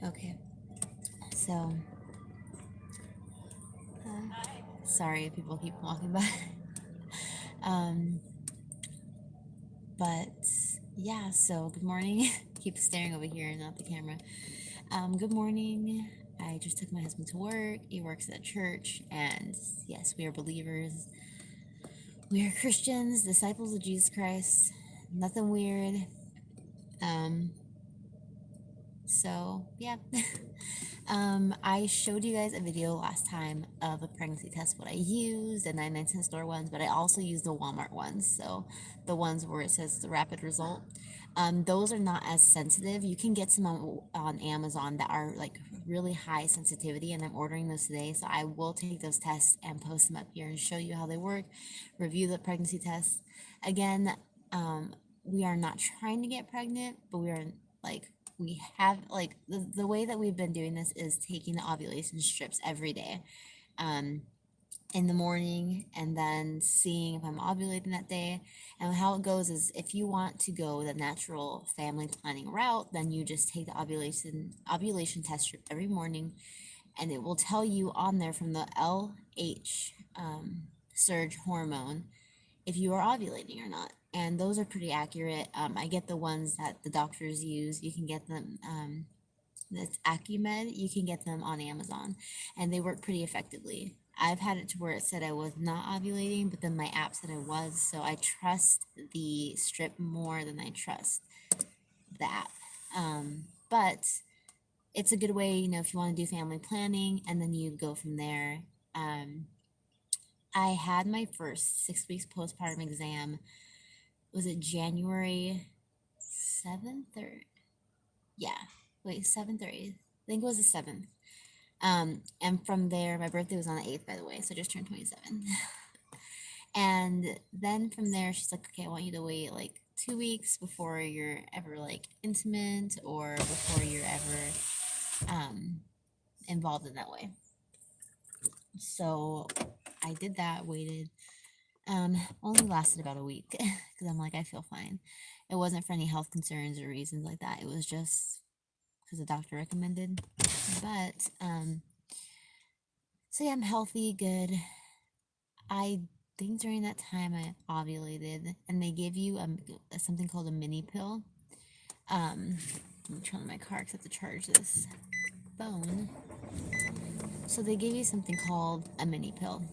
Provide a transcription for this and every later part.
Okay, so sorry if people keep walking by. um, but yeah, so good morning. Keep staring over here, not the camera. Good morning. I just took my husband to work. He works at church, and yes, we are believers. We are Christians, disciples of Jesus Christ. Nothing weird. Um, so yeah. I showed you guys a video last time of a pregnancy test, what I used, the 99 cent store ones, but I also used the Walmart ones. So the ones where it says the rapid result. Those are not as sensitive. You can get some on Amazon that are like really high sensitivity, and I'm ordering those today. So I will take those tests and post them up here and show you how they work, review the pregnancy tests. Again, we are not trying to get pregnant, but we are like we have like the way that we've been doing this is taking the ovulation strips every day in the morning and then seeing if I'm ovulating that day. And how it goes is if you want to go the natural family planning route, then you just take the ovulation test strip every morning, and it will tell you on there from the LH surge hormone if you are ovulating or not. And those are pretty accurate. I get the ones that the doctors use. You can get them. That's Acumed. You can get them on Amazon, and they work pretty effectively. I've had it to where it said I was not ovulating, but then my app said I was. So I trust the strip more than I trust the app. But it's a good way, if you want to do family planning, and then you go from there. I had my first 6 weeks postpartum exam. Was it January 7th or yeah, wait, 7th or 8th? I think it was the 7th. And from there, my birthday was on the 8th, by the way, so I just turned 27. And then from there, she's like, okay, I want you to wait like 2 weeks before you're ever like intimate or before you're ever involved in that way. So I did that, waited. Only lasted about a week because I'm like, I feel fine. It wasn't for any health concerns or reasons like that. It was just because the doctor recommended. But so yeah, I'm healthy, good. I think during that time I ovulated, and they give you something called a mini pill. Let me turn on my car because I have to charge this phone. So they give you something called a mini pill,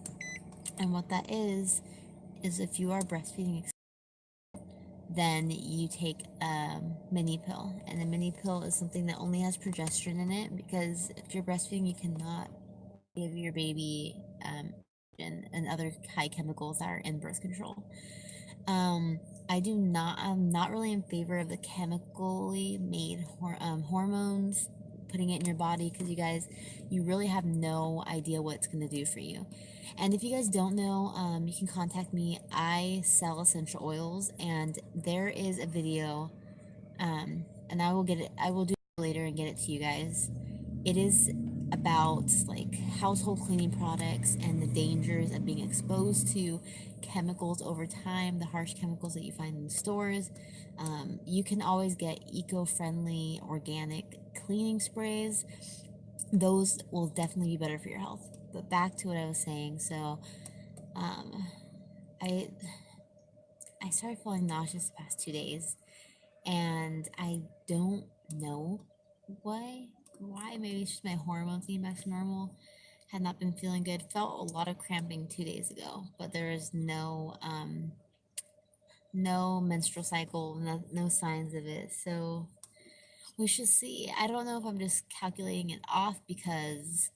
and what that is if you are breastfeeding, then you take a mini pill, and a mini pill is something that only has progesterone in it, because if you're breastfeeding, you cannot give your baby and other high chemicals that are in birth control. I'm not really in favor of the chemically made hormones, putting it in your body, because you really have no idea what it's going to do for you. And if you guys don't know, you can contact me. I sell essential oils, and there is a video, and I will do it later and get it to you guys. It is about like household cleaning products and the dangers of being exposed to chemicals over time, the harsh chemicals that you find in stores. You can always get eco-friendly organic cleaning sprays. Those will definitely be better for your health. But back to what I was saying. So um, I I started feeling nauseous the past 2 days, and I don't know why. Why? Maybe it's just my hormones being back to normal. Had not been feeling good. Felt a lot of cramping 2 days ago, but there is no menstrual cycle, no signs of it. So we should see. I don't know if I'm just calculating it off because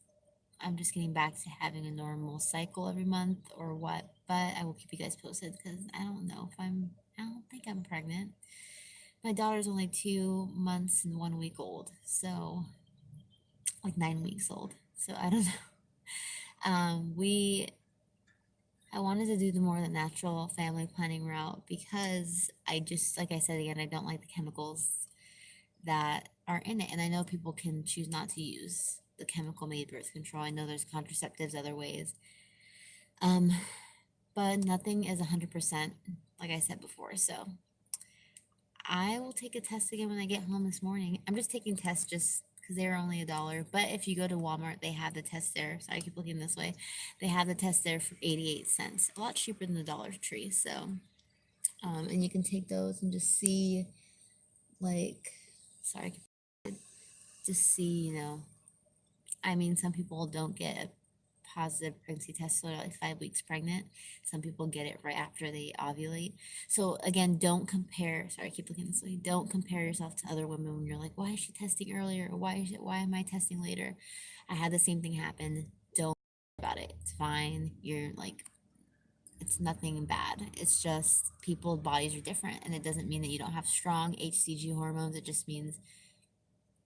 I'm just getting back to having a normal cycle every month or what. But I will keep you guys posted because I don't know if I don't think I'm pregnant. My daughter's only 2 months and 1 week old, so like 9 weeks old. So I don't know. We I wanted to do the more the natural family planning route because I just, like I said again, I don't like the chemicals that are in it, and I know people can choose not to use the chemical made birth control. I know there's contraceptives other ways, um, but nothing is 100%, like I said before. So I will take a test again when I get home this morning. I'm just taking tests just because they were only $1. But if you go to Walmart, they have the test there. Sorry, I keep looking this way. They have the test there for 88 cents, a lot cheaper than the Dollar Tree. So, and you can take those and just see, like, sorry, just see, I mean, some people don't get a positive pregnancy test till they're like 5 weeks pregnant. Some people get it right after they ovulate. So again, don't compare. Sorry, I keep looking this way. Don't compare yourself to other women when you're like, why is she testing earlier? Or why am I testing later? I had the same thing happen. Don't worry about it. It's fine. You're like, it's nothing bad. It's just people's bodies are different, and it doesn't mean that you don't have strong HCG hormones. It just means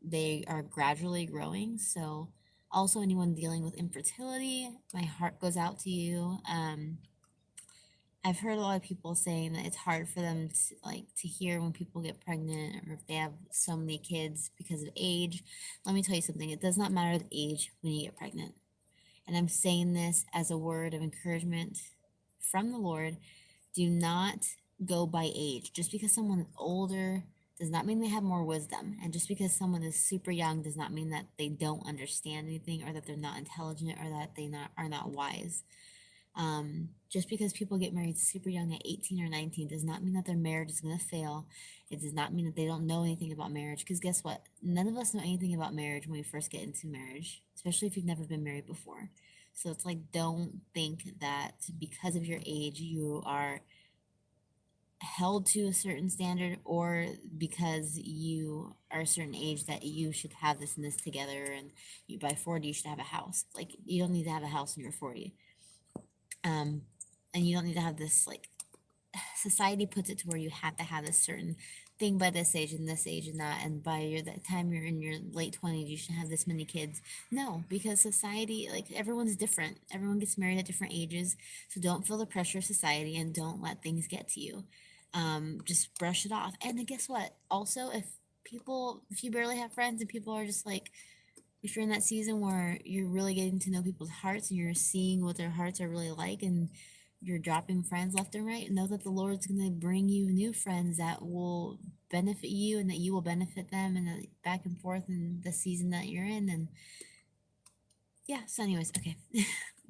they are gradually growing. So, also anyone dealing with infertility, my heart goes out to you. I've heard a lot of people saying that it's hard for them to hear when people get pregnant or if they have so many kids because of age. Let me tell you something. It does not matter the age when you get pregnant. And I'm saying this as a word of encouragement from the Lord. Do not go by age. Just because someone is older does not mean they have more wisdom. And just because someone is super young does not mean that they don't understand anything or that they're not intelligent or that they are not wise. Just because people get married super young at 18 or 19 does not mean that their marriage is going to fail. It does not mean that they don't know anything about marriage. Because guess what? None of us know anything about marriage when we first get into marriage, especially if you've never been married before. So it's like, don't think that because of your age, you are held to a certain standard, or because you are a certain age that you should have this and this together, and you by 40 you should have a house. Like, you don't need to have a house when you're 40. And you don't need to have this, like, society puts it to where you have to have a certain thing by this age and this age and that, and by the time you're in your late 20s you should have this many kids. No, because society, like, everyone's different. Everyone gets married at different ages. So don't feel the pressure of society and don't let things get to you. Just brush it off. And then guess what? Also, if you barely have friends and people are just like, if you're in that season where you're really getting to know people's hearts and you're seeing what their hearts are really like, and you're dropping friends left and right, know that the Lord's going to bring you new friends that will benefit you and that you will benefit them, and back and forth in the season that you're in. And yeah, so anyways, okay.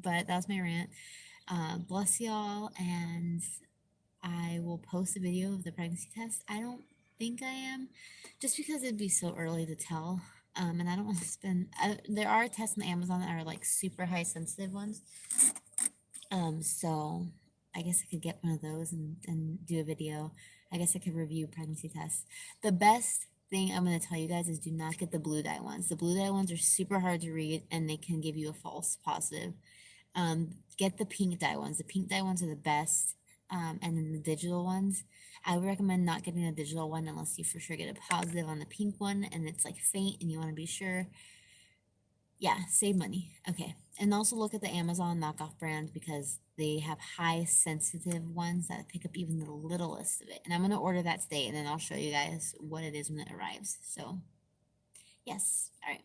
But that was my rant. Bless y'all, and I will post a video of the pregnancy test. I don't think I am, just because it'd be so early to tell. And I don't want to spend. There are tests on Amazon that are like super high sensitive ones. So I guess I could get one of those and do a video. I guess I could review pregnancy tests. The best thing I'm going to tell you guys is do not get the blue dye ones. The blue dye ones are super hard to read and they can give you a false positive. Get the pink dye ones. The pink dye ones are the best. And then the digital ones, I would recommend not getting a digital one unless you for sure get a positive on the pink one and it's like faint and you want to be sure. Yeah, save money. Okay. And also look at the Amazon knockoff brands because they have high sensitive ones that pick up even the littlest of it. And I'm going to order that today and then I'll show you guys what it is when it arrives. So, yes. All right.